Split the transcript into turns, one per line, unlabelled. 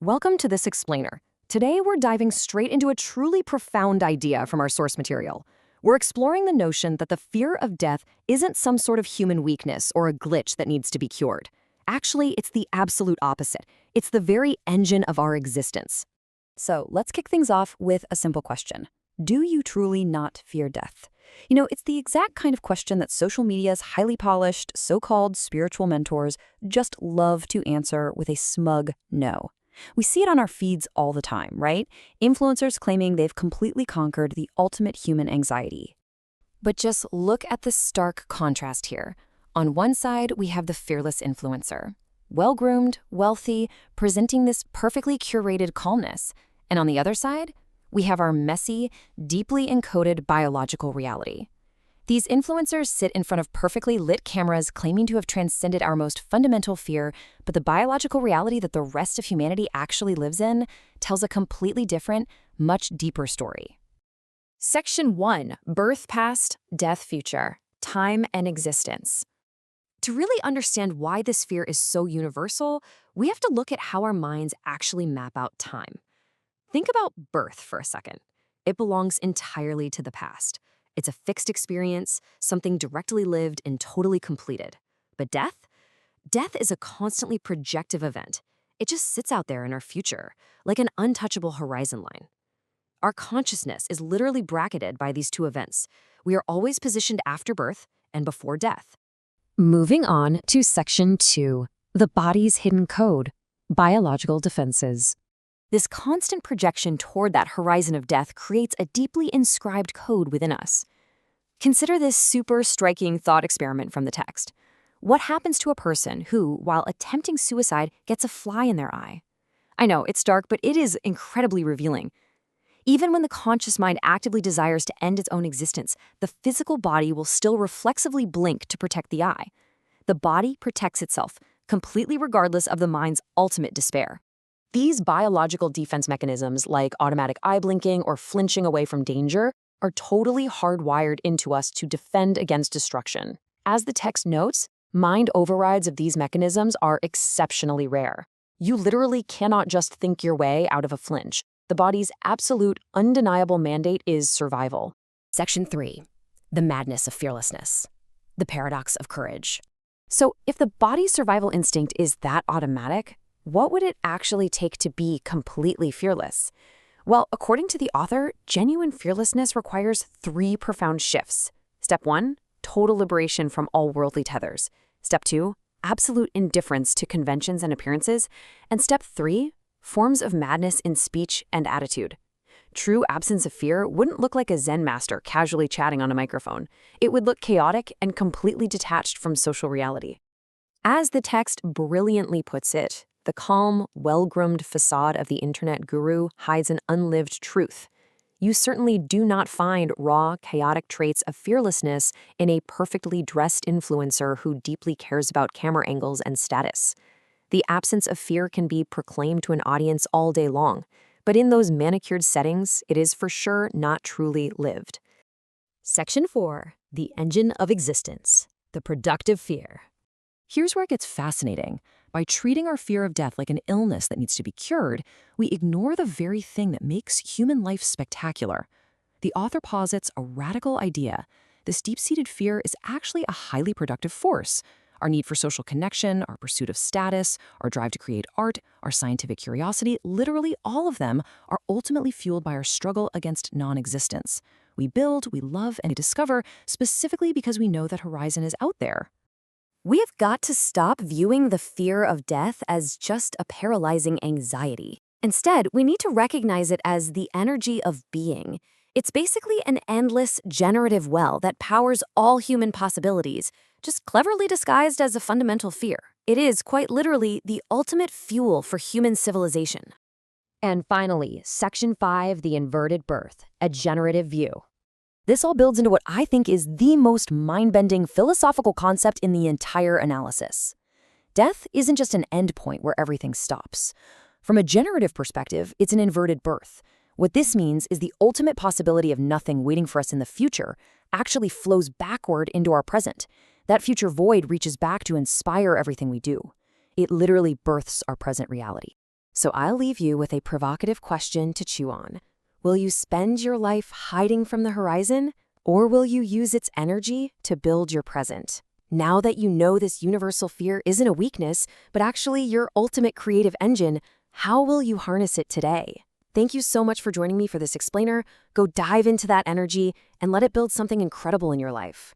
Welcome to this explainer. Today we're diving straight into a truly profound idea from our source material. We're exploring the notion that the fear of death isn't some sort of human weakness or a glitch that needs to be cured. Actually, it's the absolute opposite. It's the very engine of our existence. So let's kick things off with a simple question. Do you truly not fear death? It's the exact kind of question that social media's highly polished, so-called spiritual mentors just love to answer with a smug no. We see it on our feeds all the time, right? Influencers claiming they've completely conquered the ultimate human anxiety. But just look at the stark contrast here. On one side, we have the fearless influencer. Well-groomed, wealthy, presenting this perfectly curated calmness. And on the other side, we have our messy, deeply encoded biological reality. These influencers sit in front of perfectly lit cameras claiming to have transcended our most fundamental fear, but the biological reality that the rest of humanity actually lives in tells a completely different, much deeper story.
Section 1. Birth Past, Death Future, Time and Existence. To really understand why this fear is so universal, we have to look at how our minds actually map out time. Think about birth for a second. It belongs entirely to the past. It's a fixed experience, something directly lived and totally completed. But death? Death is a constantly projective event. It just sits out there in our future, like an untouchable horizon line. Our consciousness is literally bracketed by these two events. We are always positioned after birth and before death.
Moving on to Section 2, the body's hidden code, biological defenses. This constant projection toward that horizon of death creates a deeply inscribed code within us. Consider this super striking thought experiment from the text. What happens to a person who, while attempting suicide, gets a fly in their eye? I know, it's dark, but it is incredibly revealing. Even when the conscious mind actively desires to end its own existence, the physical body will still reflexively blink to protect the eye. The body protects itself, completely regardless of the mind's ultimate despair. These biological defense mechanisms, like automatic eye blinking or flinching away from danger, are totally hardwired into us to defend against destruction. As the text notes, mind overrides of these mechanisms are exceptionally rare. You literally cannot just think your way out of a flinch. The body's absolute, undeniable mandate is survival. Section 3. The madness of fearlessness. The paradox of courage. So, if the body's survival instinct is that automatic, what would it actually take to be completely fearless? Well, according to the author, genuine fearlessness requires 3 profound shifts. Step 1, total liberation from all worldly tethers. Step 2, absolute indifference to conventions and appearances. And step 3, forms of madness in speech and attitude. True absence of fear wouldn't look like a Zen master casually chatting on a microphone. It would look chaotic and completely detached from social reality. As the text brilliantly puts it, the calm, well-groomed facade of the internet guru hides an unlived truth. You certainly do not find raw, chaotic traits of fearlessness in a perfectly dressed influencer who deeply cares about camera angles and status. The absence of fear can be proclaimed to an audience all day long, but in those manicured settings, it is for sure not truly lived. Section 4. The engine of existence. The productive fear. Here's where it gets fascinating. By treating our fear of death like an illness that needs to be cured, we ignore the very thing that makes human life spectacular. The author posits a radical idea. This deep-seated fear is actually a highly productive force. Our need for social connection, our pursuit of status, our drive to create art, our scientific curiosity, literally all of them are ultimately fueled by our struggle against non-existence. We build, we love, and we discover specifically because we know that horizon is out there. We have got to stop viewing the fear of death as just a paralyzing anxiety. Instead, we need to recognize it as the energy of being. It's basically an endless, generative well that powers all human possibilities, just cleverly disguised as a fundamental fear. It is, quite literally, the ultimate fuel for human civilization. And finally, Section 5, the inverted birth, a generative view. This all builds into what I think is the most mind-bending philosophical concept in the entire analysis. Death isn't just an endpoint where everything stops. From a generative perspective, it's an inverted birth. What this means is the ultimate possibility of nothing waiting for us in the future actually flows backward into our present. That future void reaches back to inspire everything we do. It literally births our present reality. So I'll leave you with a provocative question to chew on. Will you spend your life hiding from the horizon, or will you use its energy to build your present? Now that you know this universal fear isn't a weakness, but actually your ultimate creative engine, how will you harness it today? Thank you so much for joining me for this explainer. Go dive into that energy and let it build something incredible in your life.